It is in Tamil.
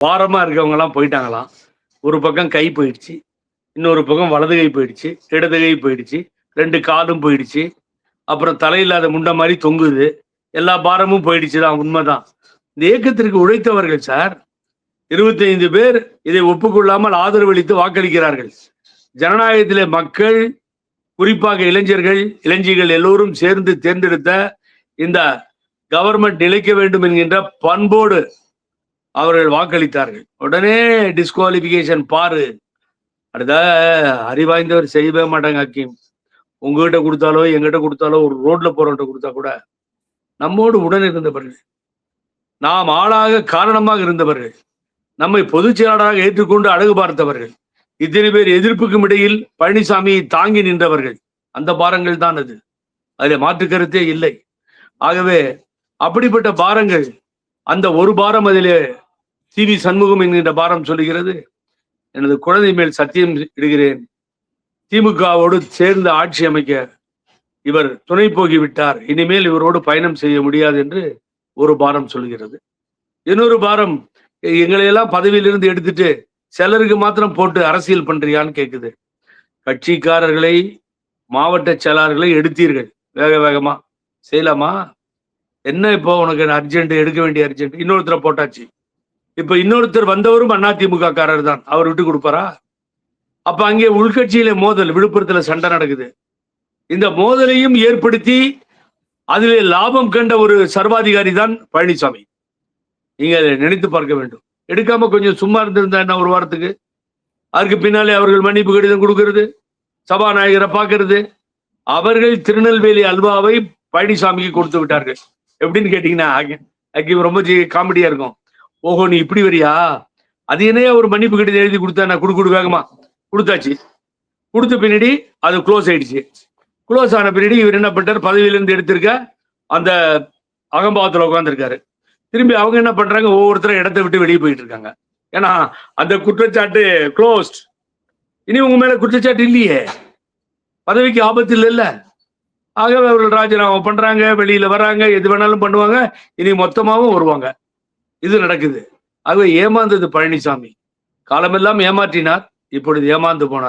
பாரமா இருக்கவங்க எல்லாம் போயிட்டாங்களாம். ஒரு பக்கம் கை போயிடுச்சு, இன்னொரு பக்கம் வலது கை போயிடுச்சு, இடது கை போயிடுச்சு, 2 காலும் போயிடுச்சு. அப்புறம் தலையில்லாத முண்டை மாரி தொங்குது. எல்லா பாரமும் போயிடுச்சு தான், உண்மைதான். இந்த இயக்கத்திற்கு உழைத்தவர்கள் சார். 25 பேர் இதை ஒப்புக்கொள்ளாமல் ஆதரவளித்து வாக்களிக்கிறார்கள். ஜனநாயகத்திலே மக்கள், குறிப்பாக இளைஞர்கள், இளைஞிகள் எல்லோரும் சேர்ந்து தேர்ந்தெடுத்த இந்த கவர்மெண்ட் நிலைக்க வேண்டும் என்கின்ற பண்போடு அவர்கள் வாக்களித்தார்கள். உடனே டிஸ்குவாலிபிகேஷன் பாரு. அடுத்த அறிவாய்ந்தவர் செய்யவே மாட்டாங்க ஹக்கீம். உங்ககிட்ட கொடுத்தாலோ எங்கிட்ட கொடுத்தாலோ ஒரு ரோட்ல போறவன்ட்ட கொடுத்தா கூட நம்மோடு உடன் இருந்தவர்கள், நாம் ஆளாக காரணமாக இருந்தவர்கள், நம்மை பொதுச் செயலாளராக ஏற்றுக்கொண்டு அழகு பார்த்தவர்கள், இத்தனை பேர் எதிர்ப்புக்கும் இடையில் பழனிசாமியை தாங்கி நின்றவர்கள். அந்த பாரங்கள் தான் அது. அதில் மாற்று கருத்தே இல்லை. ஆகவே அப்படிப்பட்ட பாரங்கள், அந்த ஒரு பாரம் அதிலே சி.வி. சண்முகம் என்கின்ற பாரம் சொல்லுகிறது, எனது குழந்தை மேல் சத்தியம் இடுகிறேன், திமுகவோடு சேர்ந்து ஆட்சி அமைக்க இவர் துணை போகிவிட்டார், இனிமேல் இவரோடு பயணம் செய்ய முடியாது என்று ஒரு பாரம் சொல்கிறது. இன்னொரு பாரம், எங்களையெல்லாம் பதவியிலிருந்து எடுத்துட்டு சிலருக்கு மாத்திரம் போட்டு அரசியல் பண்றியான்னு கேட்குது. கட்சிக்காரர்களை, மாவட்ட செயலாளர்களை எடுத்தீர்கள் வேக வேகமா, செய்யலாமா? என்ன இப்போ உனக்கு அர்ஜென்ட், எடுக்க வேண்டிய அர்ஜென்ட்? இன்னொருத்தரை போட்டாச்சு. இப்ப இன்னொருத்தர் வந்தவரும் அதிமுக காரர் தான், அவர் விட்டு கொடுப்பாரா? அப்ப அங்கே உள்கட்சியில மோதல், விழுப்புரத்துல சண்டை நடக்குது. இந்த மோதலையும் ஏற்படுத்தி அதிலே லாபம் கண்ட ஒரு சர்வாதிகாரி தான் பழனிசாமி. நீங்க அதை நினைத்து பார்க்க வேண்டும். எடுக்காம கொஞ்சம் சும்மா இருந்திருந்தா என்ன ஒரு வாரத்துக்கு? அதுக்கு பின்னாலே அவர்கள் மன்னிப்பு கடிதம் கொடுக்கிறது, சபாநாயகரை பார்க்கறது. அவர்கள் திருநெல்வேலி அல்வாவை பழனிசாமிக்கு கொடுத்து விட்டார்கள். எப்படின்னு கேட்டீங்கன்னா ரொம்ப காமெடியா இருக்கும். ஓஹோ, நீ இப்படி வரியா? அது என்னையா ஒரு மன்னிப்பு கடிதம் எழுதி கொடுத்தா நான் குடு வேகமா கொடுத்தாச்சு. கொடுத்த பின்னாடி அது க்ளோஸ் ஆயிடுச்சு. க்ளோஸ் ஆன பின்னாடி இவர் என்ன பண்ணிட்டார், பதவியிலிருந்து எடுத்திருக்க அந்த அகம்பாவத்தில் உட்காந்துருக்காரு. திரும்பி அவங்க என்ன பண்றாங்க, ஒவ்வொருத்தரும் இடத்தை விட்டு வெளியே போயிட்டு இருக்காங்க. ஏன்னா அந்த குற்றச்சாட்டு க்ளோஸ்ட். இனி உங்க மேல குற்றச்சாட்டு இல்லையே, பதவிக்கு ஆபத்து இல்லைல்ல. ஆகவே அவர்கள் ராஜினாமா பண்றாங்க, வெளியில வராங்க, எது வேணாலும் பண்ணுவாங்க, இனி மொத்தமாகவும் வருவாங்க. இது நடக்குது. ஆகவே ஏமாந்தது பழனிசாமி. காலமெல்லாம் ஏமாற்றினார், இப்பொழுது ஏமாந்து போனார்.